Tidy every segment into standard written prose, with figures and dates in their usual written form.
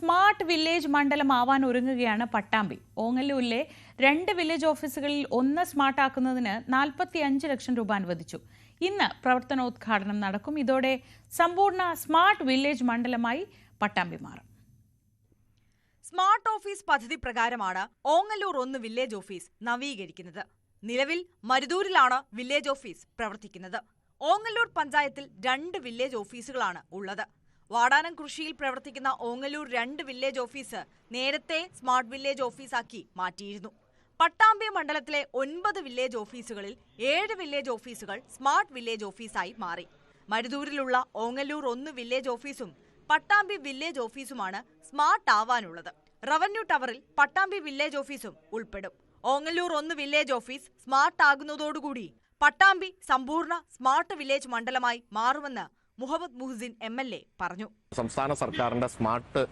Smart village മണ്ഡലമാവാൻ ഒരുങ്ങുകയാണ് Pattambi. ഓങ്ങല്ലൂരിലെ 2 village ഓഫീസുകളിൽ 1 സ്മാർട്ടാക്കുന്നതിന് 45 ലക്ഷം രൂപ അനുവദിച്ചു. ഇന്ന് പ്രവർത്തനോദ്ഘാടനം നടക്കും. ഇതോടെ സമ്പൂർണ്ണ സ്മാർട്ട് വില്ലേജ് മണ്ഡലമായി പട്ടാമ്പി മാറും. സ്മാർട്ട് ഓഫീസ് പദ്ധതി പ്രകാരമാണ് ഓങ്ങല്ലൂർ 1 വില്ലേജ് ഓഫീസ് നവീകരിക്കുന്നത്. നിലവിൽ മരുതൂരിലാണ് വില്ലേജ് ഓഫീസ് പ്രവർത്തിക്കുന്നത്. ഓങ്ങല്ലൂർ പഞ്ചായത്തിൽ 2 വില്ലേജ് ഓഫീസുകളാണ് ഉള്ളത്. വാടാനം കൃഷിയിൽ പ്രവർത്തിക്കുന്ന ഓങ്ങല്ലൂർ 2 വില്ലേജ് ഓഫീസ് നേരത്തെ സ്മാർട്ട് വില്ലേജ് ഓഫീസാക്കി മാറ്റിയിരുന്നു. പട്ടാമ്പി മണ്ഡലത്തിലെ 9 വില്ലേജ് ഓഫീസുകളിൽ 7 വില്ലേജ് ഓഫീസുകൾ സ്മാർട്ട് വില്ലേജ് ഓഫീസായി മാറി. മരുതൂരിലുള്ള ഓങ്ങല്ലൂർ 1 വില്ലേജ് ഓഫീസും പട്ടാമ്പി വില്ലേജ് ഓഫീസുമാണ് സ്മാർട്ട് ആവാനുള്ളത്. റവന്യൂ ടവറിൽ പട്ടാമ്പി വില്ലേജ് ഓഫീസും ഉൾപ്പെടും. ഓങ്ങല്ലൂർ 1 വില്ലേജ് ഓഫീസ് സ്മാർട്ട് ആകുന്നതോടുകൂടി പട്ടാമ്പി സമ്പൂർണ്ണ സ്മാർട്ട് വില്ലേജ് മണ്ഡലമായി മാറുമെന്ന് മുഹമ്മദ് മുഹ്സിൻ MLA പറഞ്ഞു. സംസ്ഥാന സർക്കാരിന്റെ സ്മാർട്ട്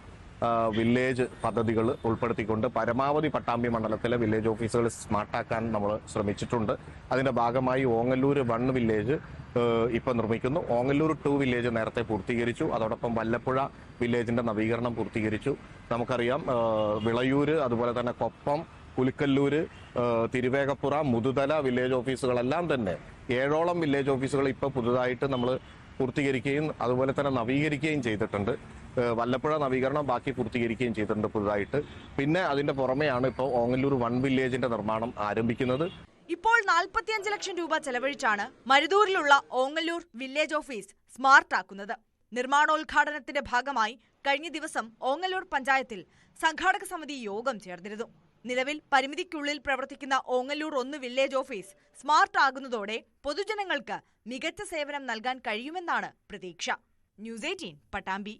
വില്ലേജ് പദ്ധതികൾ ഉൾപ്പെടുത്തിക്കൊണ്ട് പരമാവധി പട്ടാമ്പി മണ്ഡലത്തിലെ വില്ലേജ് ഓഫീസുകൾ സ്മാർട്ടാക്കാൻ നമ്മൾ ശ്രമിച്ചിട്ടുണ്ട്. അതിന്റെ ഭാഗമായി ഓങ്ങല്ലൂർ 1 വില്ലേജ് ഇപ്പൊ നിർമ്മിക്കുന്നു. ഓങ്ങല്ലൂർ 2 വില്ലേജ് നേരത്തെ പൂർത്തീകരിച്ചു. അതോടൊപ്പം വല്ലപ്പുഴ വില്ലേജിന്റെ നവീകരണം പൂർത്തീകരിച്ചു. നമുക്കറിയാം വിളയൂര്, അതുപോലെ തന്നെ കൊപ്പം, പുലിക്കല്ലൂര്, തിരുവേഗപ്പുറ, മുതുതല വില്ലേജ് ഓഫീസുകളെല്ലാം തന്നെ 7ഓളം വില്ലേജ് ഓഫീസുകൾ ഇപ്പൊ പുതുതായിട്ട് നമ്മൾ പൂർത്തീകരിക്കുകയും അതുപോലെ തന്നെ നവീകരിക്കുകയും ചെയ്തിട്ടുണ്ട്. വല്ലപ്പുഴ നവീകരണം ബാക്കി പൂർത്തീകരിക്കുകയും ചെയ്തിട്ടുണ്ട് പുതുതായിട്ട്. പിന്നെ അതിന്റെ പുറമെയാണ് ഇപ്പോൾ ഓങ്ങല്ലൂർ 1 വില്ലേജിന്റെ നിർമ്മാണം ആരംഭിക്കുന്നത്. ഇപ്പോൾ 45 ലക്ഷം രൂപ ചെലവഴിച്ചാണ് മരുതൂരിലുള്ള ഓങ്ങല്ലൂർ വില്ലേജ് ഓഫീസ് സ്മാർട്ട് ആക്കുന്നത്. നിർമ്മാണോദ്ഘാടനത്തിന്റെ ഭാഗമായി കഴിഞ്ഞ ദിവസം ഓങ്ങല്ലൂർ പഞ്ചായത്തിൽ സംഘാടക സമിതി യോഗം ചേർന്നിരുന്നു. നിലവിൽ പരിമിതിക്കുള്ളിൽ പ്രവർത്തിക്കുന്ന ഓങ്ങല്ലൂർ 1 വില്ലേജ് ഓഫീസ് സ്മാർട്ട് ആകുന്നതോടെ പൊതുജനങ്ങൾക്ക് മികച്ച സേവനം നൽകാൻ കഴിയുമെന്നാണ് പ്രതീക്ഷ. ന്യൂസ് 18 പട്ടാമ്പി.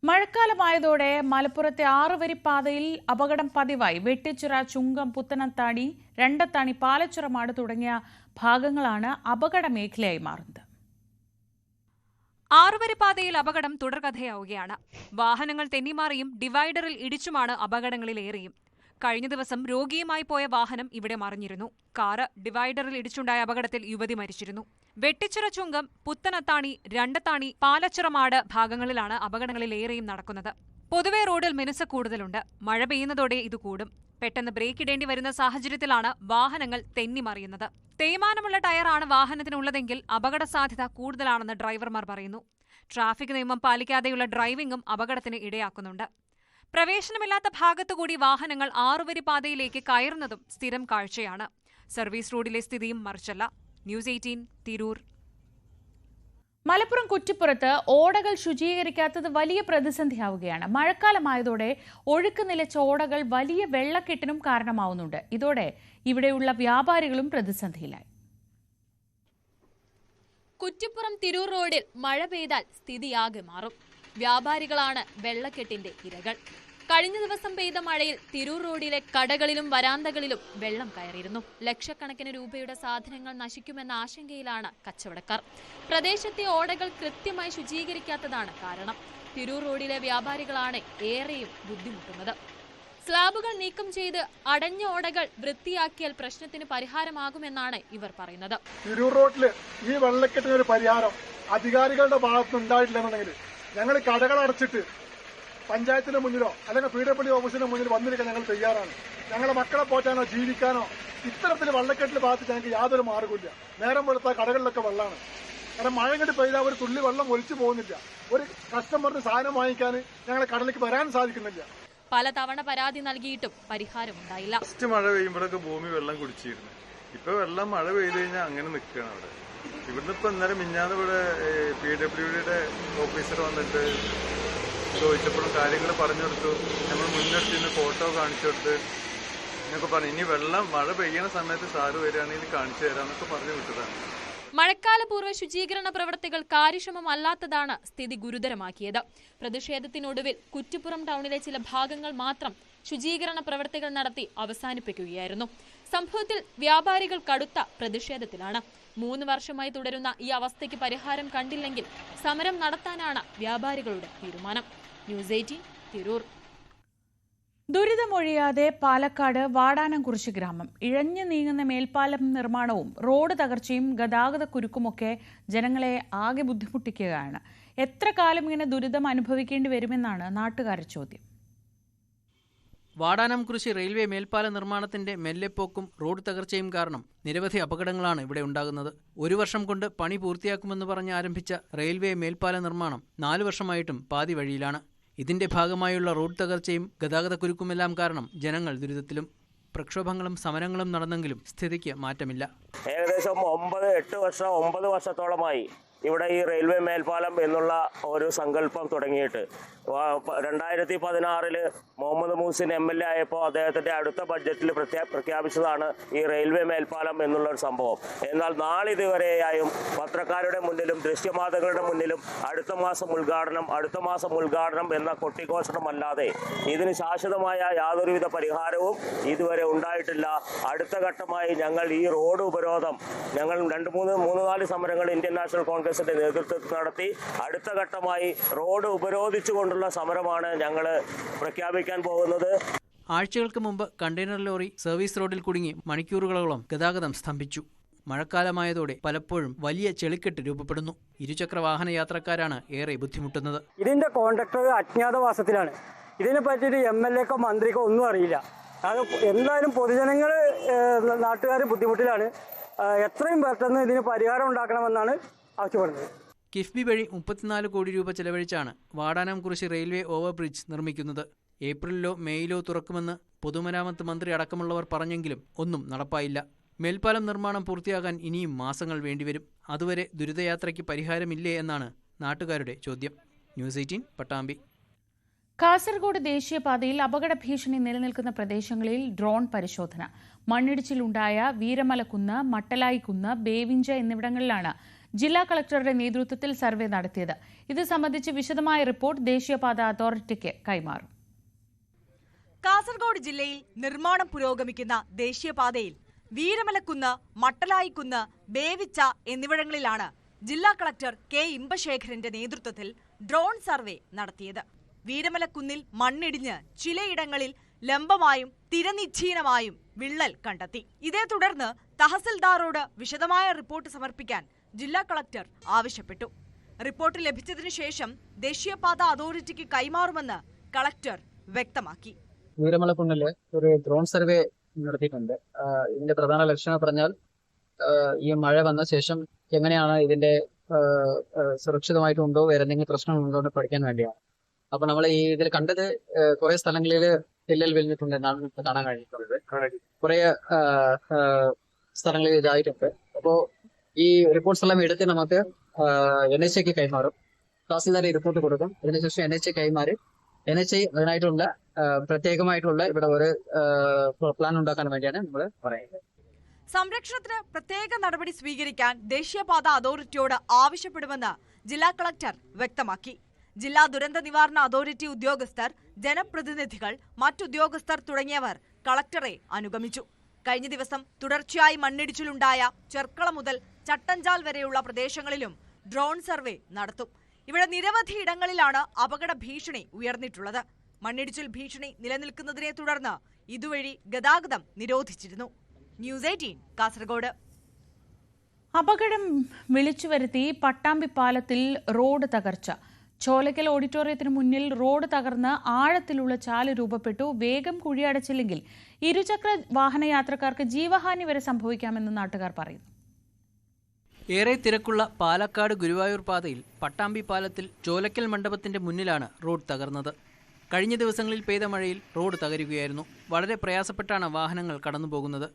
മഴക്കാലമായതോടെ മലപ്പുറത്തെ 6 വരി പാതയിൽ അപകടം പതിവായി. വെട്ടിച്ചിറ, ചുങ്കം, പുത്തനത്താണി, രണ്ടത്താണി, പാലച്ചിറമാട് തുടങ്ങിയ ഭാഗങ്ങളാണ് അപകട മേഖലയായി മാറുന്നത്. 6 വരി പാതയിൽ അപകടം തുടർക്കഥയാവുകയാണ്. വാഹനങ്ങൾ തെന്നിമാറിയും ഡിവൈഡറിൽ ഇടിച്ചുമാണ് അപകടങ്ങളിലേറെയും. കഴിഞ്ഞ ദിവസം രോഗിയുമായി പോയ വാഹനം ഇവിടെ മറിഞ്ഞിരുന്നു. കാറ് ഡിവൈഡറിൽ ഇടിച്ചുണ്ടായ അപകടത്തിൽ യുവതി മരിച്ചിരുന്നു. വെട്ടിച്ചിറ, ചുങ്കം, പുത്തനത്താണി, രണ്ടത്താണി, പാലച്ചിറമാട് ഭാഗങ്ങളിലാണ് അപകടങ്ങളിലേറെയും നടക്കുന്നത്. പൊതുവെ റോഡിൽ മിനുസ കൂടുതലുണ്ട്. മഴ പെയ്യുന്നതോടെ ഇത് കൂടും. പെട്ടെന്ന് ബ്രേക്ക് ഇടേണ്ടി വരുന്ന സാഹചര്യത്തിലാണ് വാഹനങ്ങൾ തെന്നിമറിയുന്നത്. തേയ്മാനമുള്ള ടയറാണ് വാഹനത്തിനുള്ളതെങ്കിൽ അപകട സാധ്യത കൂടുതലാണെന്ന് ഡ്രൈവർമാർ പറയുന്നു. ട്രാഫിക് നിയമം പാലിക്കാതെയുള്ള ഡ്രൈവിംഗും അപകടത്തിന് ഇടയാക്കുന്നുണ്ട്. പ്രവേശനമില്ലാത്ത ഭാഗത്തുകൂടി വാഹനങ്ങൾ 6 വരി പാതയിലേക്ക് കയറുന്നതും സ്ഥിരം കാഴ്ചയാണ്. സർവീസ് റോഡിലെ സ്ഥിതിയും മറിച്ചല്ല. ന്യൂസ് 18 തിരൂർ. മലപ്പുറം കുറ്റിപ്പുറത്ത് ഓടകൾ ശുചീകരിക്കാത്തത് വലിയ പ്രതിസന്ധിയാവുകയാണ്. മഴക്കാലമായതോടെ ഒഴുക്ക് നിലച്ച ഓടകൾ വലിയ വെള്ളക്കെട്ടിനും കാരണമാവുന്നുണ്ട്. ഇതോടെ ഇവിടെയുള്ള വ്യാപാരികളും പ്രതിസന്ധിയിലായി. കുറ്റിപ്പുറം തിരൂർ റോഡിൽ മഴ പെയ്താൽ സ്ഥിതിയാകെ മാറും. വ്യാപാരികളാണ് വെള്ളക്കെട്ടിന്റെ ഇരകൾ. കഴിഞ്ഞ ദിവസം പെയ്ത മഴയിൽ തിരൂർ റോഡിലെ കടകളിലും വരാന്തകളിലും വെള്ളം കയറിയിരുന്നു. ലക്ഷക്കണക്കിന് രൂപയുടെ സാധനങ്ങൾ നശിക്കുമെന്ന ആശങ്കയിലാണ് കച്ചവടക്കാർ. പ്രദേശത്തെ ഓടകൾ കൃത്യമായി ശുചീകരിക്കാത്തതാണ് കാരണം. തിരൂർ റോഡിലെ വ്യാപാരികളാണ് ഏറെയും ബുദ്ധിമുട്ടുന്നത്. സ്ലാബുകൾ നീക്കം ചെയ്ത് അടഞ്ഞ ഓടകൾ വൃത്തിയാക്കിയാൽ പ്രശ്നത്തിന് പരിഹാരമാകുമെന്നാണ് ഇവർ പറയുന്നത്. തിരൂർ റോഡില് ഈ വെള്ളക്കെട്ടിനൊരു പരിഹാരം അധികാരികളുടെ ഭാഗത്തുനിന്നുണ്ടായിട്ടില്ലെന്നുണ്ടെങ്കിൽ ഞങ്ങൾ കടകൾ അടച്ചിട്ട് പഞ്ചായത്തിന്റെ മുന്നിലോ അല്ലെങ്കിൽ PWD ഓഫീസിന്റെ മുന്നിൽ വന്നിരിക്കാൻ ഞങ്ങൾ തയ്യാറാണ്. ഞങ്ങളെ മക്കളെ പോറ്റാനോ ജീവിക്കാനോ ഇത്തരത്തിൽ വെള്ളക്കെട്ടിന്റെ ഭാഗത്ത് ഞങ്ങൾക്ക് യാതൊരു മാർഗമില്ല. നേരം വെളുത്ത കടകളിലൊക്കെ വെള്ളമാണ്. കാരണം മഴ ഇങ്ങോട്ട് പെയ്താൽ ഒരു തുള്ളി വെള്ളം ഒലിച്ചു പോകുന്നില്ല. ഒരു കസ്റ്റമറിന് സാധനം വാങ്ങിക്കാൻ ഞങ്ങളെ കടലിലേക്ക് വരാൻ സാധിക്കുന്നില്ല. പലതവണ പരാതി നൽകിയിട്ടും പരിഹാരമുണ്ടായില്ല. ഫസ്റ്റ് മഴ പെയ്യുമ്പോഴൊക്കെ ഭൂമി വെള്ളം കുടിച്ചിരുന്നു. ഇപ്പൊ വെള്ളം മഴ പെയ്ത് കഴിഞ്ഞാൽ അങ്ങനെ നിൽക്കുകയാണ് അവിടെ. ഇവിടുന്ന് ഇപ്പൊ ഇന്നലെ മിഞ്ഞാന്ന് ഇവിടെ PWDയുടെ ഓഫീസർ വന്നിട്ട് ചോദിച്ചപ്പോഴും കാര്യങ്ങൾ പറഞ്ഞു കൊടുത്തു. നമ്മൾ മുൻനിർത്തിന്ന് ഫോട്ടോ കാണിച്ചു കൊടുത്ത് എന്നൊക്കെ പറഞ്ഞു. ഇനി വെള്ളം മഴ പെയ്യുന്ന സമയത്ത് സാറ് വരികയാണെങ്കിൽ കാണിച്ചു തരാന്നൊക്കെ പറഞ്ഞു വിട്ടതാണ്. മഴക്കാലപൂർവ്വ ശുചീകരണ പ്രവർത്തികൾ കാര്യക്ഷമമല്ലാത്തതാണ് സ്ഥിതി ഗുരുതരമാക്കിയത്. പ്രതിഷേധത്തിനൊടുവിൽ കുറ്റിപ്പുറം ടൗണിലെ ചില ഭാഗങ്ങൾ മാത്രം ശുചീകരണ പ്രവർത്തികൾ നടത്തി അവസാനിപ്പിക്കുകയായിരുന്നു. സംഭവത്തിൽ വ്യാപാരികൾ കടുത്ത പ്രതിഷേധത്തിലാണ്. 3 വർഷമായി തുടരുന്ന ഈ അവസ്ഥയ്ക്ക് പരിഹാരം കണ്ടില്ലെങ്കിൽ സമരം നടത്താനാണ് വ്യാപാരികളുടെ തീരുമാനം. ന്യൂസ് 18 തിരൂർ. ദുരിതമൊഴിയാതെ പാലക്കാട് വാടാനംകുറിശി ഗ്രാമം. ഇഴഞ്ഞു നീങ്ങുന്ന മേൽപ്പാലം നിർമ്മാണവും റോഡ് തകർച്ചയും ഗതാഗത കുരുക്കുമൊക്കെ ജനങ്ങളെ ആകെ ബുദ്ധിമുട്ടിക്കുകയാണ്. എത്ര കാലം ഇങ്ങനെ ദുരിതം അനുഭവിക്കേണ്ടി വരുമെന്നാണ് നാട്ടുകാരുടെ ചോദ്യം. വാടാനംകുറിശി റെയിൽവേ മേൽപ്പാല നിർമ്മാണത്തിന്റെ മെല്ലെപ്പോക്കും റോഡ് തകർച്ചയും കാരണം നിരവധി അപകടങ്ങളാണ് ഇവിടെ ഉണ്ടാകുന്നത്. 1 വർഷം കൊണ്ട് പണി പൂർത്തിയാക്കുമെന്ന് പറഞ്ഞ് ആരംഭിച്ച റെയിൽവേ മേൽപ്പാല നിർമ്മാണം 4 വർഷമായിട്ടും പാതി വഴിയിലാണ്. ഇതിന്റെ ഭാഗമായുള്ള റോഡ് തകർച്ചയും ഗതാഗതക്കുരുക്കുമെല്ലാം കാരണം ജനങ്ങൾ ദുരിതത്തിലും. പ്രക്ഷോഭങ്ങളും സമരങ്ങളും നടന്നെങ്കിലും സ്ഥിതിക്ക് മാറ്റമില്ല. ഏകദേശം 9 വർഷത്തോളമായി ഇവിടെ ഈ റെയിൽവേ മേൽപ്പാലം എന്നുള്ള ഒരു സങ്കല്പം തുടങ്ങിയിട്ട് 2016 മുഹമ്മദ് മൂസിൻ MLA ആയപ്പോൾ അദ്ദേഹത്തിന്റെ അടുത്ത ബഡ്ജറ്റിൽ പ്രഖ്യാപിച്ചതാണ് ഈ റെയിൽവേ മേൽപ്പാലം എന്നുള്ള ഒരു സംഭവം. എന്നാൽ നാളിതുവരെയായും പത്രക്കാരുടെ മുന്നിലും ദൃശ്യമാധ്യമങ്ങളുടെ മുന്നിലും അടുത്ത മാസം ഉദ്ഘാടനം എന്ന കൊട്ടിഘോഷണമല്ലാതെ ഇതിന് ശാശ്വതമായ യാതൊരുവിധ പരിഹാരവും ഇതുവരെ ഉണ്ടായിട്ടില്ല. അടുത്ത ഘട്ടമായി ഞങ്ങൾ ഈ റോഡ് ഉപരോധം 3-4 സമരങ്ങൾ ഇന്ത്യൻ നാഷണൽ കോൺഗ്രസിന്റെ നേതൃത്വത്തിൽ നടത്തി. അടുത്ത ഘട്ടമായി റോഡ് ഉപരോധിച്ചുകൊണ്ടുള്ള സമരമാണ് ഞങ്ങൾ പ്രഖ്യാപിക്കാൻ പോകുന്നത്. ആഴ്ചകൾക്ക് മുമ്പ് കണ്ടെയ്നർ ലോറി സർവീസ് റോഡിൽ കുടുങ്ങി മണിക്കൂറുകളോളം ഗതാഗതം സ്തംഭിച്ചു. മഴക്കാലമായതോടെ പലപ്പോഴും വലിയ ചെളിക്കെട്ട് രൂപപ്പെടുന്നു. ഇരുചക്ര വാഹന യാത്രക്കാരാണ് ഏറെ ബുദ്ധിമുട്ടുന്നത്. ഇതിന്റെ കോൺട്രാക്ടർ അജ്ഞാതവാസത്തിലാണ്. ഇതിനെ പറ്റിയിട്ട് MLAക്കോ മന്ത്രിക്കോ ഒന്നും അറിയില്ല. അത് എന്തായാലും പൊതുജനങ്ങൾ നാട്ടുകാർ ബുദ്ധിമുട്ടിലാണ്. എത്രയും പെട്ടെന്ന് ഇതിന് പരിഹാരം ഉണ്ടാക്കണമെന്നാണ് ആവശ്യപ്പെടുന്നത്. കിഫ്ബി വഴി 34 കോടി രൂപ ചെലവഴിച്ചാണ് വാടാനംകുറിശി റെയിൽവേ ഓവർബ്രിഡ്ജ് നിർമ്മിക്കുന്നത്. ഏപ്രിലിലോ മെയ്യിലോ തുറക്കുമെന്ന് പൊതുമരാമത്ത് മന്ത്രി അടക്കമുള്ളവർ പറഞ്ഞെങ്കിലും ഒന്നും നടപ്പായില്ല. മേൽപ്പാലം നിർമ്മാണം പൂർത്തിയാകാൻ ഇനിയും മാസങ്ങൾ വേണ്ടിവരും. അതുവരെ ദുരിതയാത്രയ്ക്ക് പരിഹാരമില്ലേ എന്നാണ് നാട്ടുകാരുടെ ചോദ്യം. ന്യൂസ് 18 പട്ടാമ്പി. കാസർഗോഡ് ദേശീയപാതയിൽ അപകട ഭീഷണി നിലനിൽക്കുന്ന പ്രദേശങ്ങളിൽ ഡ്രോൺ പരിശോധന. മണ്ണിടിച്ചിലുണ്ടായ വീരമലക്കുന്ന്, മട്ടലായിക്കുന്ന്, ബേവിഞ്ച എന്നിവിടങ്ങളിലാണ് ജില്ലാ കളക്ടറുടെ നേതൃത്വത്തിൽ സർവേ നടത്തിയത്. ഇത് സംബന്ധിച്ച് വിശദമായ റിപ്പോർട്ട് ദേശീയപാത അതോറിറ്റിക്ക് കൈമാറും. കാസർഗോഡ് ജില്ലയിൽ നിർമ്മാണം പുരോഗമിക്കുന്ന ദേശീയപാതയിൽ വീരമലക്കുന്ന്, മട്ടലായിക്കുന്ന്, ബേവിച്ച എന്നിവിടങ്ങളിലാണ് ജില്ലാ കളക്ടർ K. ഇമ്പശേഖരന്റെ നേതൃത്വത്തിൽ ഡ്രോൺ സർവേ നടത്തിയത്. വീരമലക്കുന്നിൽ മണ്ണിടിഞ്ഞ് ചിലയിടങ്ങളിൽ ലംബമായും തിരനിശ്ചീനമായും വിള്ളൽ കണ്ടെത്തി. ഇതേ തുടർന്ന് തഹസിൽദാറോട് വിശദമായ റിപ്പോർട്ട് സമർപ്പിക്കാൻ ജില്ലാ കളക്ടർ ആവശ്യപ്പെട്ടു. റിപ്പോർട്ട് ലഭിച്ചതിനു ശേഷം ദേശീയപാത അതോറിറ്റിക്ക് കൈമാറുമെന്ന് കളക്ടർ വ്യക്തമാക്കി. വീരമലക്കുന്നില് ഒരു ഡ്രോൺ സർവേ നടത്തിയിട്ടുണ്ട്. ഇതിന്റെ പ്രധാന ലക്ഷ്യം പറഞ്ഞാൽ ഈ മഴ വന്ന ശേഷം എങ്ങനെയാണ് ഇതിന്റെ സുരക്ഷിതമായിട്ടുണ്ടോ, വേറെ എന്തെങ്കിലും പ്രശ്നങ്ങളുണ്ടോ എന്ന് പഠിക്കാൻ വേണ്ടിയാണ്. അപ്പൊ നമ്മൾ ഈ ഇതിൽ കണ്ടത് കുറെ സ്ഥലങ്ങളിൽ വിള്ളൽ വീണിട്ടുണ്ട് എന്നാണ് കാണാൻ കഴിഞ്ഞിട്ടുള്ളത്. കുറെ സ്ഥലങ്ങളിൽ ഇതായിട്ടുണ്ട്. അപ്പോ ഈ റിപ്പോർട്ട്സ് എല്ലാം എടുത്ത് നമുക്ക് NHAക്ക് കൈമാറും. തഹസിൽദാർ റിപ്പോർട്ട് കൊടുക്കും. അതിനുശേഷം NHA കൈമാറി NHA അതിനായിട്ടുള്ള പ്രത്യേകമായിട്ടുള്ള ഇവിടെ ഒരു പ്ലാൻ ഉണ്ടാക്കാൻ വേണ്ടിയാണ് നമ്മൾ പറയുന്നത്. സംരക്ഷണത്തിന് പ്രത്യേക നടപടി സ്വീകരിക്കാൻ ദേശീയപാത അതോറിറ്റിയോട് ആവശ്യപ്പെടുമെന്ന് ജില്ലാ കളക്ടർ വ്യക്തമാക്കി. ജില്ലാ ദുരന്ത നിവാരണ അതോറിറ്റി ഉദ്യോഗസ്ഥർ, ജനപ്രതിനിധികൾ, മറ്റുദ്യോഗസ്ഥർ തുടങ്ങിയവർ കളക്ടറെ അനുഗമിച്ചു. കഴിഞ്ഞ ദിവസം തുടർച്ചയായി മണ്ണിടിച്ചിലുണ്ടായ ചെർക്കള മുതൽ ചട്ടഞ്ചാൽ വരെയുള്ള പ്രദേശങ്ങളിലും ഡ്രോൺ സർവേ നടത്തും. ഇവിടെ നിരവധി ഇടങ്ങളിലാണ് അപകട ഭീഷണി ഉയർന്നിട്ടുള്ളത്. മണ്ണിടിച്ചിൽ ഭീഷണി നിലനിൽക്കുന്നതിനെ തുടർന്ന് ഇതുവഴി ഗതാഗതം നിരോധിച്ചിരുന്നു. ന്യൂസ് 18 കാസർഗോഡ്. അപകടം വിളിച്ചുവരുത്തി പട്ടാമ്പി പാലത്തിൽ റോഡ് തകർച്ച. ചോലക്കൽ ഓഡിറ്റോറിയത്തിന് മുന്നിൽ റോഡ് തകർന്ന് ആഴത്തിലുള്ള ചാല് രൂപപ്പെട്ടു. വേഗം കുഴിയടച്ചില്ലെങ്കിൽ ഇരുചക്ര വാഹനയാത്രക്കാർക്ക് ജീവഹാനി വരെ സംഭവിക്കാമെന്ന് നാട്ടുകാർ പറയുന്നു. ഏറെ തിരക്കുള്ള പാലക്കാട് ഗുരുവായൂർ പാതയിൽ പട്ടാമ്പി പാലത്തിൽ ചോലക്കൽ മണ്ഡപത്തിന്റെ മുന്നിലാണ് റോഡ് തകർന്നത്. കഴിഞ്ഞ ദിവസങ്ങളിൽ പെയ്ത മഴയിൽ റോഡ് തകരുകയായിരുന്നു. വളരെ പ്രയാസപ്പെട്ടാണ് വാഹനങ്ങൾ കടന്നുപോകുന്നത്.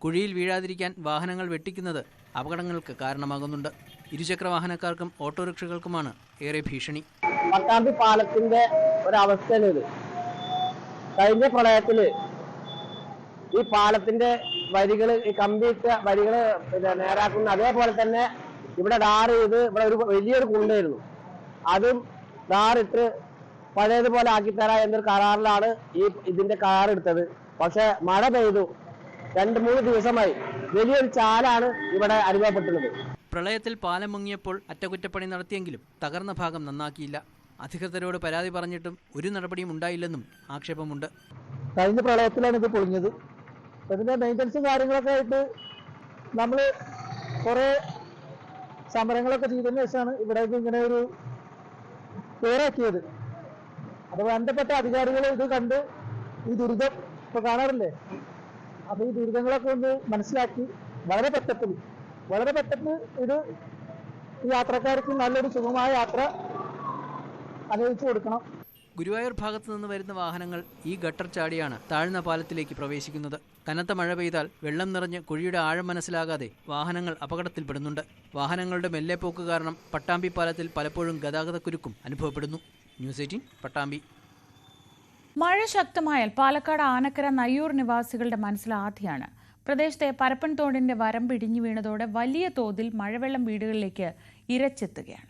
കുഴിയിൽ വീഴാതിരിക്കാൻ വാഹനങ്ങൾ വെട്ടിക്കുന്നത് അപകടങ്ങൾക്ക് കാരണമാകുന്നുണ്ട്. ഇരുചക്ര വാഹനക്കാർക്കും ഓട്ടോറിക്ഷകൾക്കുമാണ് ഏറെ ഭീഷണി. പട്ടാമ്പി പാലത്തിന്റെ ഒരവസ്ഥയില് കഴിഞ്ഞ പ്രളയത്തില് ഈ പാലത്തിന്റെ വരികള്, ഈ കമ്പിയിട്ട വരികള് നേരാക്കുന്ന, അതേപോലെ തന്നെ ഇവിടെ ടാർ ചെയ്ത് ഇവിടെ ഒരു വലിയൊരു കുണ്ടായിരുന്നു, അതും ടാറിട്ട് പഴയതുപോലെ ആക്കിത്തരാ എന്നൊരു കരാറിലാണ് ഇതിന്റെ കരാർ എടുത്തത്. പക്ഷെ മഴ പെയ്തു 2-3 ദിവസമായി വലിയൊരു ചാലാണ് ഇവിടെ അനുഭവപ്പെട്ടുള്ളത്. പ്രളയത്തിൽ പാലം മുങ്ങിയപ്പോൾ അറ്റകുറ്റപ്പണി നടത്തിയെങ്കിലും തകർന്ന ഭാഗം നന്നാക്കിയില്ല. അധികൃതരോട് പരാതി പറഞ്ഞിട്ടും ഒരു നടപടിയും ഉണ്ടായില്ലെന്നും ആക്ഷേപമുണ്ട്. കഴിഞ്ഞ പ്രളയത്തിലാണ് ഇത് പൊളിഞ്ഞത്. ഇതിൻ്റെ മെയിൻ്റനൻസും കാര്യങ്ങളൊക്കെ ആയിട്ട് നമ്മൾ കുറേ സമരങ്ങളൊക്കെ ചെയ്തതിന് ശേഷമാണ് ഇവിടേക്ക് ഇങ്ങനെ ഒരു പേരാക്കിയത്. അപ്പോൾ ബന്ധപ്പെട്ട അധികാരികൾ ഇത് കണ്ട് ഈ ദുരിതം ഇപ്പോൾ കാണാറില്ലേ, അപ്പോൾ ഈ ദുരിതങ്ങളൊക്കെ ഒന്ന് മനസ്സിലാക്കി വളരെ പെട്ടെന്ന് ഇത് യാത്രക്കാർക്ക് നല്ലൊരു സുഖമായ യാത്ര അനുവദിച്ചു കൊടുക്കണം. ഗുരുവായൂർ ഭാഗത്തു നിന്ന് വരുന്ന വാഹനങ്ങൾ ഈ ഗട്ടർ ചാടിയാണ് താഴ്ന്ന പാലത്തിലേക്ക് പ്രവേശിക്കുന്നത്. കനത്ത മഴ പെയ്താൽ വെള്ളം നിറഞ്ഞ് കുഴിയുടെ ആഴം മനസ്സിലാകാതെ വാഹനങ്ങൾ അപകടത്തിൽപ്പെടുന്നുണ്ട്. വാഹനങ്ങളുടെ മെല്ലെപ്പോക്ക് കാരണം പട്ടാമ്പി പാലത്തിൽ പലപ്പോഴും ഗതാഗതക്കുരുക്കും അനുഭവപ്പെടുന്നു. ന്യൂസ് 18 പട്ടാമ്പി. മഴ ശക്തമായാൽ പാലക്കാട് ആനക്കര നയ്യൂർ നിവാസികളുടെ മനസ്സിൽ ആധിയാണ്. പ്രദേശത്തെ പരപ്പൻ തോടിന്റെ വരമ്പ് ഇടിഞ്ഞു വീണതോടെ വലിയ തോതിൽ മഴവെള്ളം വീടുകളിലേക്ക് ഇരച്ചെത്തുകയാണ്.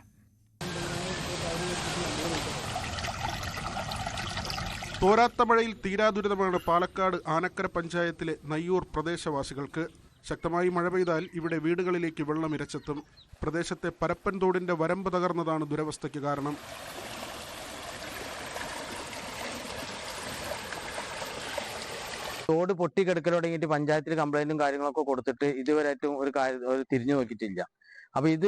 തോരാത്ത മഴയിൽ തീരാദുരിതമാണ് പാലക്കാട് ആനക്കര പഞ്ചായത്തിലെ നയ്യൂർ പ്രദേശവാസികൾക്ക്. ശക്തമായി മഴ പെയ്താൽ ഇവിടെ വീടുകളിലേക്ക് വെള്ളം ഇരച്ചെത്തും. പ്രദേശത്തെ പരപ്പൻ തോടിന്റെ വരമ്പ് തകർന്നതാണ് ദുരവസ്ഥയ്ക്ക് കാരണം. തോട് പൊട്ടിക്കെടുക്കൽ തുടങ്ങിയിട്ട് പഞ്ചായത്തിൽ കംപ്ലൈന്റും കാര്യങ്ങളൊക്കെ കൊടുത്തിട്ട് ഇതുവരെയായിട്ടും ഒരു തിരിഞ്ഞു നോക്കിയിട്ടില്ല. അപ്പൊ ഇത്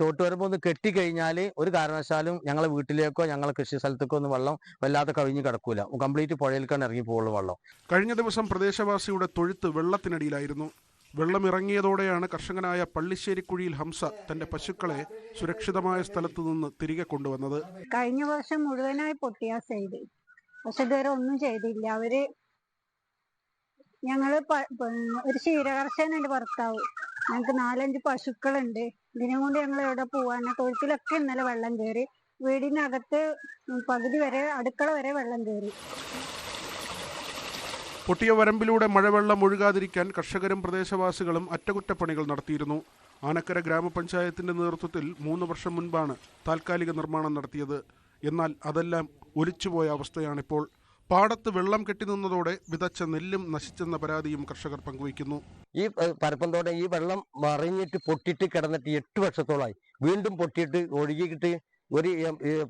തോട്ട് വരുമ്പോൾ ഒന്ന് കെട്ടിക്കഴിഞ്ഞാൽ ഒരു കാരണവശാലും ഞങ്ങളെ വീട്ടിലേക്കോ ഞങ്ങളെ കൃഷി സ്ഥലത്തേക്കോ ഒന്നും വെള്ളം വല്ലാതെ കവിഞ്ഞ് കിടക്കൂല. കംപ്ലീറ്റ് പുഴയിലേക്കാണ് ഇറങ്ങി പോകുള്ളൂ വെള്ളം. കഴിഞ്ഞ ദിവസം പ്രദേശവാസിയുടെ തൊഴുത്ത് വെള്ളത്തിനടിയിലായിരുന്നു. വെള്ളം ഇറങ്ങിയതോടെയാണ് കർഷകനായ പള്ളിശ്ശേരിക്കുഴിയിൽ ഹംസ തന്റെ പശുക്കളെ സുരക്ഷിതമായ സ്ഥലത്ത് നിന്ന് തിരികെ കൊണ്ടുവന്നത്. കഴിഞ്ഞ വർഷം മുഴുവനായി പൊട്ടിയ സൈഡ്, പക്ഷെ ഇതുവരെ ഒന്നും ചെയ്തില്ല. ഞങ്ങള് ഒരു ക്ഷീരകർഷകനുണ്ട് ഭർത്താവ്. ഞങ്ങൾക്ക് 4-5 പശുക്കളുണ്ട്. ഇതിനെ കൊണ്ട് ഞങ്ങൾ എവിടെ പോവാനാ? തൊഴുത്തിലൊക്കെ ഇന്നലെ വെള്ളം കയറി. വീടിനകത്ത് പകുതി വരെ, അടുക്കള വരെ വെള്ളം കയറി. പൊട്ടിയ വരമ്പിലൂടെ മഴവെള്ളം ഒഴുകാതിരിക്കാൻ കർഷകരും പ്രദേശവാസികളും അറ്റകുറ്റപ്പണികൾ നടത്തിയിരുന്നു. ആനക്കര ഗ്രാമപഞ്ചായത്തിന്റെ നേതൃത്വത്തിൽ 3 വർഷം മുൻപാണ് താൽക്കാലിക നിർമ്മാണം നടത്തിയത്. എന്നാൽ അതെല്ലാം ഒലിച്ചുപോയ അവസ്ഥയാണിപ്പോൾ. പാടത്ത് വെള്ളം കെട്ടിനിന്നതോടെ വിതച്ച നെല്ലും നശിച്ചെന്ന പരാതിയും കർഷകർ പങ്കുവയ്ക്കുന്നു. ഈ പരപ്പന്തോടെ ഈ വെള്ളം മറിഞ്ഞിട്ട് പൊട്ടിയിട്ട് കിടന്നിട്ട് 8 വർഷത്തോളമായി. വീണ്ടും പൊട്ടിയിട്ട് ഒഴുകിയിട്ട് ഒരു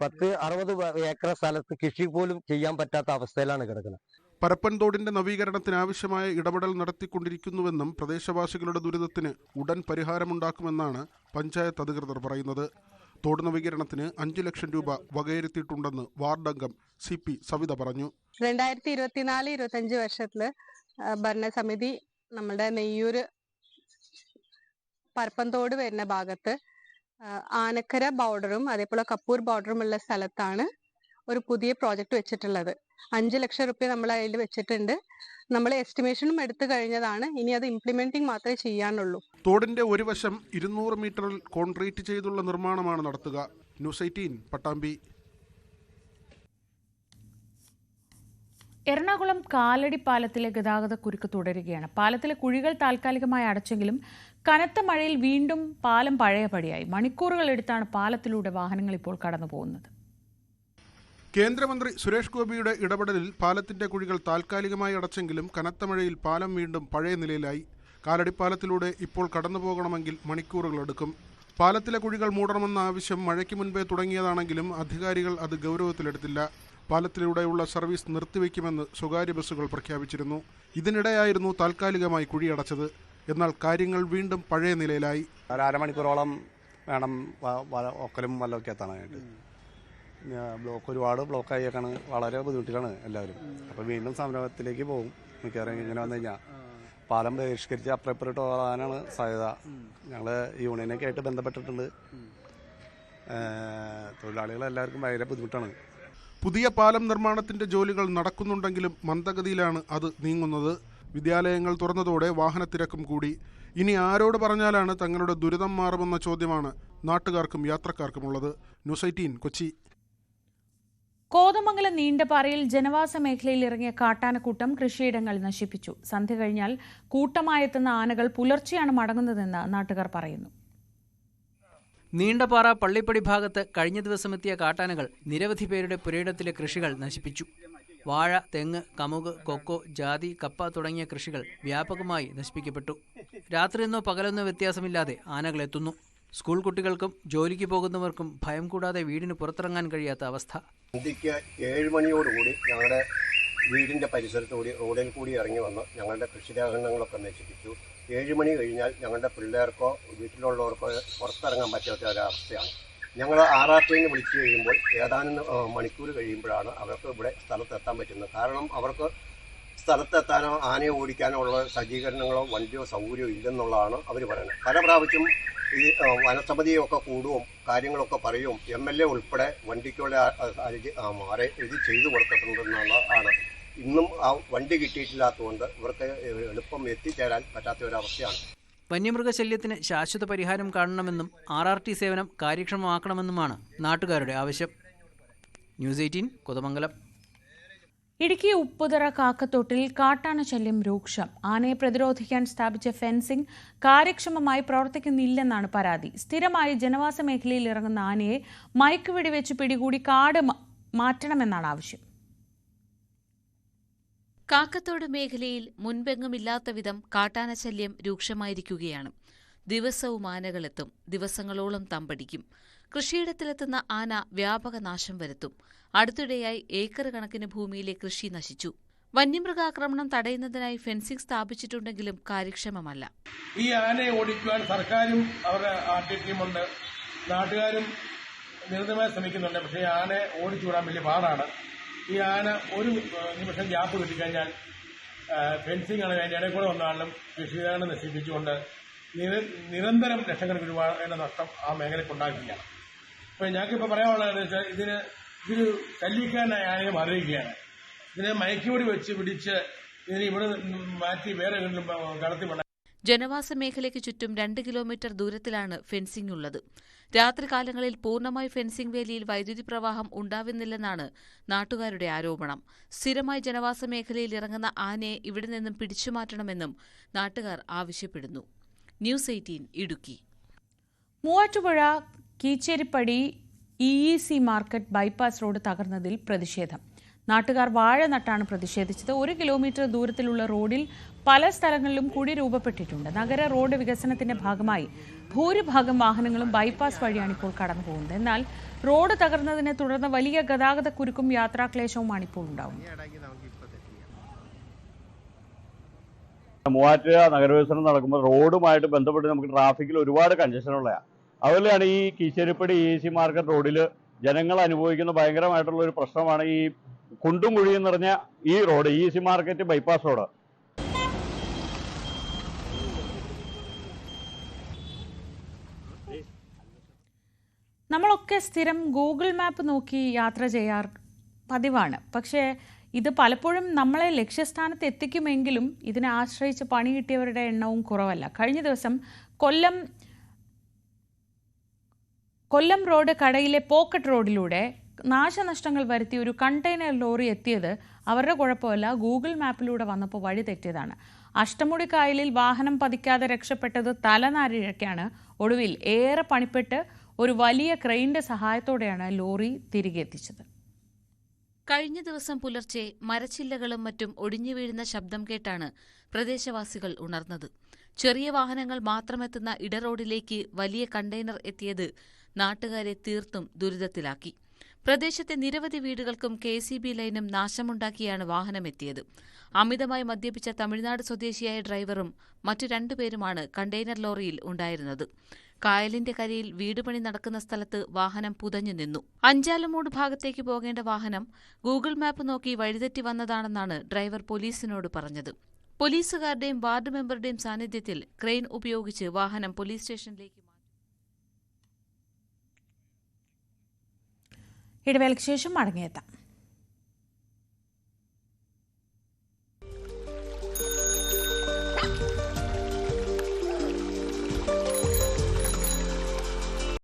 10-60 ഏക്കർ സ്ഥലത്ത് കൃഷി പോലും ചെയ്യാൻ പറ്റാത്ത അവസ്ഥയിലാണ് കിടക്കുന്നത്. പരപ്പൻ തോടിന്റെ നവീകരണത്തിന് ആവശ്യമായ ഇടപെടൽ നടത്തിക്കൊണ്ടിരിക്കുന്നുവെന്നും പ്രദേശവാസികളുടെ ദുരിതത്തിന് ഉടൻ പരിഹാരമുണ്ടാക്കുമെന്നാണ് പഞ്ചായത്ത് അധികൃതർ പറയുന്നത്. തോട് നവീകരണത്തിന് 5 ലക്ഷം രൂപ വകയിരുത്തിയിട്ടുണ്ടെന്ന് വാർഡംഗം CP സവിത പറഞ്ഞു. 2024-25 വർഷത്തില് ഭരണസമിതി നമ്മുടെ നെയ്യൂര് പരപ്പന്തോട് വരുന്ന ഭാഗത്ത് ആനക്കര ബോർഡറും അതേപോലെ കപ്പൂർ ബോർഡറും ഉള്ള സ്ഥലത്താണ് ഒരു പുതിയ പ്രോജക്റ്റ് വെച്ചിട്ടുള്ളത്. 5 ലക്ഷം രൂപ നമ്മൾ അതിൽ വെച്ചിട്ടുണ്ട്. നമ്മൾ എസ്റ്റിമേഷനും എടുത്തു കഴിഞ്ഞതാണ്. ഇനി അത് ഇംപ്ലിമെന്റിംഗ് മാത്രമേ ചെയ്യാനുള്ളൂ. തോടിന്റെ ഒരു വശം 200 മീറ്ററിൽ കോൺക്രീറ്റ് ചെയ്തുള്ള നിർമ്മാണമാണ് നടത്തുക. ന്യൂസ് 18 പട്ടാമ്പി. എറണാകുളം കാലടി പാലത്തിലെ ഗതാഗതക്കുരുക്ക് തുടരുകയാണ്. പാലത്തിലെ കുഴികൾ താൽക്കാലികമായി അടച്ചെങ്കിലും കനത്ത മഴയിൽ വീണ്ടും പാലം പഴയപടിയായി. മണിക്കൂറുകൾ എടുത്താണ് പാലത്തിലൂടെ വാഹനങ്ങൾ ഇപ്പോൾ കടന്നു പോകുന്നത്. കേന്ദ്രമന്ത്രി സുരേഷ് ഗോപിയുടെ ഇടപെടലിൽ പാലത്തിന്റെ കുഴികൾ താൽക്കാലികമായി അടച്ചെങ്കിലും കനത്ത മഴയിൽ പാലം വീണ്ടും പഴയ നിലയിലായി. കാലടിപ്പാലത്തിലൂടെ ഇപ്പോൾ കടന്നുപോകണമെങ്കിൽ മണിക്കൂറുകളെടുക്കും. പാലത്തിലെ കുഴികൾ മൂടണമെന്ന ആവശ്യം മഴയ്ക്ക് മുൻപേ തുടങ്ങിയതാണെങ്കിലും അധികാരികൾ അത് ഗൗരവത്തിലെടുത്തില്ല. പാലത്തിലൂടെയുള്ള സർവീസ് നിർത്തിവെക്കുമെന്ന് സ്വകാര്യ ബസ്സുകൾ പ്രഖ്യാപിച്ചിരുന്നു. ഇതിനിടെയായിരുന്നു താൽക്കാലികമായി കുഴിയടച്ചത്. എന്നാൽ കാര്യങ്ങൾ വീണ്ടും പഴയ നിലയിലായി. അരമണിക്കൂറോളം വേണം ഒക്കലും വല്ലതൊക്കെ എത്താനായിട്ട്. ഒരുപാട് ബ്ലോക്കായിക്കാണ്. വളരെ ബുദ്ധിമുട്ടിലാണ് എല്ലാവരും. അപ്പോൾ വീണ്ടും സംരംഭത്തിലേക്ക് പോകും മിക്കവാറും. ഇങ്ങനെ വന്നു കഴിഞ്ഞാൽ പാലം ബഹിഷ്കരിച്ച് അപ്പുറപ്പുറത്ത് പോകാനാണ് സാധ്യത. ഞങ്ങൾ യൂണിയനൊക്കെ ആയിട്ട് ബന്ധപ്പെട്ടിട്ടുണ്ട്. തൊഴിലാളികളെല്ലാവർക്കും ഭയങ്കര ബുദ്ധിമുട്ടാണ്. പുതിയ പാലം നിർമ്മാണത്തിന്റെ ജോലികൾ നടക്കുന്നുണ്ടെങ്കിലും മന്ദഗതിയിലാണ് അത് നീങ്ങുന്നത്. വിദ്യാലയങ്ങൾ തുറന്നതോടെ വാഹനത്തിരക്കും കൂടി. ഇനി ആരോട് പറഞ്ഞാലാണ് തങ്ങളുടെ ദുരിതം മാറുമെന്ന ചോദ്യമാണ് നാട്ടുകാർക്കും യാത്രക്കാർക്കുമുള്ളത്. ന്യൂസ് 18 കൊച്ചി. കോതമംഗലം നീണ്ടപാറയിൽ ജനവാസ മേഖലയിൽ ഇറങ്ങിയ കാട്ടാനക്കൂട്ടം കൃഷിയിടങ്ങൾ നശിപ്പിച്ചു. സന്ധ്യ കഴിഞ്ഞാൽ കൂട്ടമായെത്തുന്ന ആനകൾ പുലർച്ചെയാണ് മടങ്ങുന്നതെന്ന് നാട്ടുകാർ പറയുന്നു. നീണ്ടപാറ പള്ളിപ്പടി ഭാഗത്ത് കഴിഞ്ഞ ദിവസമെത്തിയ കാട്ടാനകൾ നിരവധി പേരുടെ പുരയിടത്തിലെ കൃഷികൾ നശിപ്പിച്ചു. വാഴ, തെങ്ങ്, കമുക്, കൊക്കോ, ജാതി, കപ്പ തുടങ്ങിയ കൃഷികൾ വ്യാപകമായി നശിപ്പിക്കപ്പെട്ടു. രാത്രിയെന്നോ പകലെന്നോ വ്യത്യാസമില്ലാതെ ആനകളെത്തുന്നു. സ്കൂൾ കുട്ടികൾക്കും ജോലിക്ക് പോകുന്നവർക്കും ഭയം കൂടാതെ വീടിന് പുറത്തിറങ്ങാൻ കഴിയാത്ത അവസ്ഥ. സന്ധ്യയ്ക്ക് 7 മണിയോടുകൂടി ഞങ്ങളുടെ വീടിൻ്റെ പരിസരത്തുകൂടി റോഡിൽ കൂടി ഇറങ്ങി വന്ന് ഞങ്ങളുടെ കൃഷിരഹങ്ങളൊക്കെ നശിപ്പിച്ചു. 7 മണി കഴിഞ്ഞാൽ ഞങ്ങളുടെ പിള്ളേർക്കോ വീട്ടിലുള്ളവർക്കോ പുറത്തിറങ്ങാൻ പറ്റാത്ത ഒരവസ്ഥയാണ്. ഞങ്ങൾ RRTന്ന് വിളിച്ചു കഴിയുമ്പോൾ ഏതാനും മണിക്കൂർ കഴിയുമ്പോഴാണ് അവർക്ക് ഇവിടെ സ്ഥലത്തെത്താൻ പറ്റുന്നത്. കാരണം അവർക്ക് സ്ഥലത്തെത്താനോ ആനയെ ഓടിക്കാനോ ഉള്ള സജ്ജീകരണങ്ങളോ വണ്ടിയോ സൗകര്യമോ ഇല്ലെന്നുള്ളതാണ് അവർ പറയുന്നത്. പല പ്രാവശ്യം ഈ വനസമിതിയൊക്കെ കൂടുകയും കാര്യങ്ങളൊക്കെ പറയുകയും MLA ഉൾപ്പെടെ വണ്ടിക്കുള്ള ഇത് ചെയ്തു കൊടുത്തിട്ടുണ്ടെന്നുള്ളതാണ്. ഇന്നും ആ വണ്ടി കിട്ടിയിട്ടില്ലാത്തതുകൊണ്ട് ഇവർക്ക് എളുപ്പം എത്തിച്ചേരാൻ പറ്റാത്ത ഒരവസ്ഥയാണ്. വന്യമൃഗശല്യത്തിന് ശാശ്വത പരിഹാരം കാണണമെന്നും RRT സേവനം കാര്യക്ഷമമാക്കണമെന്നുമാണ് നാട്ടുകാരുടെ ആവശ്യം. ന്യൂസ് 18 കോതമംഗലം. ഇടുക്കി ഉപ്പുതറ കാക്കത്തോട്ടിൽ കാട്ടാന ശല്യം രൂക്ഷം. ആനയെ പ്രതിരോധിക്കാൻ സ്ഥാപിച്ച ഫെൻസിംഗ് കാര്യക്ഷമമായി പ്രവർത്തിക്കുന്നില്ലെന്നാണ് പരാതി. സ്ഥിരമായി ജനവാസ മേഖലയിൽ ഇറങ്ങുന്ന ആനയെ മയക്കുവെടി വെച്ച് പിടികൂടി കാട് മാറ്റണമെന്നാണ് ആവശ്യം. കാക്കത്തോട് മേഖലയിൽ മുൻപെങ്ങുമില്ലാത്ത വിധം കാട്ടാനശല്യം രൂക്ഷമായിരിക്കുകയാണ്. ദിവസവും ആനകളെത്തും, ദിവസങ്ങളോളം തമ്പടിക്കും. കൃഷിയിടത്തിലെത്തുന്ന ആന വ്യാപക നാശം വരുത്തും. അടുത്തിടെയായി ഏക്കർ കണക്കിന് ഭൂമിയിലെ കൃഷി നശിച്ചു. വന്യമൃഗാക്രമണം തടയുന്നതിനായി ഫെൻസിംഗ് സ്ഥാപിച്ചിട്ടുണ്ടെങ്കിലും കാര്യക്ഷമമല്ല. ഈ ആനയെ ഓടിക്കുവാൻ സർക്കാരും അവരുടെ ടീമുണ്ട്, നാട്ടുകാരും നിരന്തരമായി ശ്രമിക്കുന്നുണ്ട്. പക്ഷേ ആനയെ ഓടിച്ചുവിടാൻ വലിയ പാടാണ്. ഈ ആന ഒരു നിമിഷം ഗ്യാപ്പ് കിട്ടിക്കഴിഞ്ഞാൽ ഫെൻസിംഗ് ആണ് അതിൻ്റെ ഇടയിൽ കൂടെ വന്നാലും കൃഷിയിടങ്ങൾ നശിപ്പിച്ചുകൊണ്ട് നിരന്തരം ലക്ഷക്കണക്കിന് രൂപയുടെ നഷ്ടം ആ മേഖലയ്ക്ക് ഉണ്ടാക്കുകയാണ്. അപ്പോൾ ഞങ്ങൾക്കിപ്പോൾ പറയാനുള്ളതെന്ന് വെച്ചാൽ ഇതൊരു ശല്യക്കാരനായ ആനയെ മാറിയിരിക്കുകയാണ്. ഇതിനെ മയക്കുവെടി വെച്ച് പിടിച്ച് ഇതിനെ ഇവിടെ മാറ്റി വേറെ കടത്തി വിടാൻ. ജനവാസ മേഖലയ്ക്ക് ചുറ്റും 2 കിലോമീറ്റർ ദൂരത്തിലാണ് ഫെൻസിംഗ് ഉള്ളത്. രാത്രികാലങ്ങളിൽ പൂർണ്ണമായി ഫെൻസിംഗ് വേലിയിൽ വൈദ്യുതി പ്രവാഹം ഉണ്ടാവുന്നില്ലെന്നാണ് നാട്ടുകാരുടെ ആരോപണം. സ്ഥിരമായി ജനവാസ മേഖലയിൽ ഇറങ്ങുന്ന ആനയെ ഇവിടെ നിന്നും പിടിച്ചുമാറ്റണമെന്നും നാട്ടുകാർ ആവശ്യപ്പെടുന്നു. News 18 Idukki. Muvattupuzha Keecheripady EEC market bypass road തകർന്നതിൽ പ്രതിഷേധം. നാട്ടുകാർ വാഴ നട്ടാണ് പ്രതിഷേധിച്ചത്. 1 കിലോമീറ്റർ ദൂരത്തിലുള്ള റോഡിൽ പല സ്ഥലങ്ങളിലും കുഴി രൂപപ്പെട്ടിട്ടുണ്ട്. നഗര റോഡ് വികസനത്തിന്റെ ഭാഗമായി ഭൂരിഭാഗം വാഹനങ്ങളും ബൈപ്പാസ് വഴിയാണ് ഇപ്പോൾ കടന്നുപോകുന്നത്. എന്നാൽ റോഡ് തകർന്നതിനെ തുടർന്ന് വലിയ ഗതാഗത കുരുക്കും യാത്രാക്ലേശവുമാണ് ഇപ്പോൾ ഉണ്ടാവുന്നത്. മൂവാറ്റുപുഴ നഗരവികസനം നടക്കുമ്പോൾ റോഡുമായിട്ട് ബന്ധപ്പെട്ട് നമുക്ക് ട്രാഫിക്കിൽ ഒരുപാട് കൺജഷൻ ഉള്ളതാണ്. അതുപോലെയാണ് ഈ കീച്ചേരിപ്പടി EEC മാർക്കറ്റ് റോഡിൽ ജനങ്ങൾ അനുഭവിക്കുന്ന ഭയങ്കരമായിട്ടുള്ള ഒരു പ്രശ്നമാണ് ഈ കുണ്ടും കുഴിയും നിറഞ്ഞ ഈ road, EEC market bypass road. നമ്മളൊക്കെ സ്ഥിരം ഗൂഗിൾ മാപ്പ് നോക്കി യാത്ര ചെയ്യാർ പതിവാണ്. പക്ഷേ ഇത് പലപ്പോഴും നമ്മളെ ലക്ഷ്യസ്ഥാനത്ത് എത്തിക്കുമെങ്കിലും ഇതിനെ ആശ്രയിച്ച് പണി കിട്ടിയവരുടെ എണ്ണവും കുറവല്ല. കഴിഞ്ഞ ദിവസം കൊല്ലം റോഡ് കടയിലെ പോക്കറ്റ് റോഡിലൂടെ നാശനഷ്ടങ്ങൾ വരുത്തി ഒരു കണ്ടെയ്നർ ലോറി എത്തിയത് അവരുടെ കുഴപ്പമല്ല, ഗൂഗിൾ മാപ്പിലൂടെ വന്നപ്പോൾ വഴി തെറ്റിയതാണ്. അഷ്ടമുടി കായലിൽ വാഹനം പതിക്കാതെ രക്ഷപ്പെട്ടത് തലനാരിഴയ്ക്കാണ്. ഒടുവിൽ ഏറെ പണിപ്പെട്ട് ഒരു വലിയ ക്രെയിനിന്റെ സഹായത്തോടെയാണ് ലോറി തിരികെ എത്തിച്ചത്. കഴിഞ്ഞ ദിവസം പുലർച്ചെ മരച്ചില്ലകളും മറ്റും ഒടിഞ്ഞു വീഴുന്ന ശബ്ദം കേട്ടാണ് പ്രദേശവാസികൾ ഉണർന്നത്. ചെറിയ വാഹനങ്ങൾ മാത്രമെത്തുന്ന ഇടറോഡിലേക്ക് വലിയ കണ്ടെയ്നർ എത്തിയത് നാട്ടുകാരെ തീർത്തും ദുരിതത്തിലാക്കി. പ്രദേശത്തെ നിരവധി വീടുകൾക്കും KCB ലൈനും നാശമുണ്ടാക്കിയാണ് വാഹനമെത്തിയത്. അമിതമായി മദ്യപിച്ച തമിഴ്നാട് സ്വദേശിയായ ഡ്രൈവറും മറ്റു 2 പേരുമാണ് കണ്ടെയ്നർ ലോറിയിൽ ഉണ്ടായിരുന്നത്. കായലിന്റെ കരയിൽ വീടുപണി നടക്കുന്ന സ്ഥലത്ത് വാഹനം പുതഞ്ഞു നിന്നു. അഞ്ചാലുമൂട് ഭാഗത്തേക്ക് പോകേണ്ട വാഹനം ഗൂഗിൾ മാപ്പ് നോക്കി വഴിതെറ്റി വന്നതാണെന്നാണ് ഡ്രൈവർ പോലീസിനോട് പറഞ്ഞത്. പോലീസുകാരുടെയും വാർഡ് മെമ്പറുടെയും സാന്നിധ്യത്തിൽ ക്രെയിൻ ഉപയോഗിച്ച് വാഹനം പോലീസ് സ്റ്റേഷനിലേക്ക് മാറ്റി. ഇടവേളയ്ക്ക് ശേഷം മടങ്ങിയെത്താം.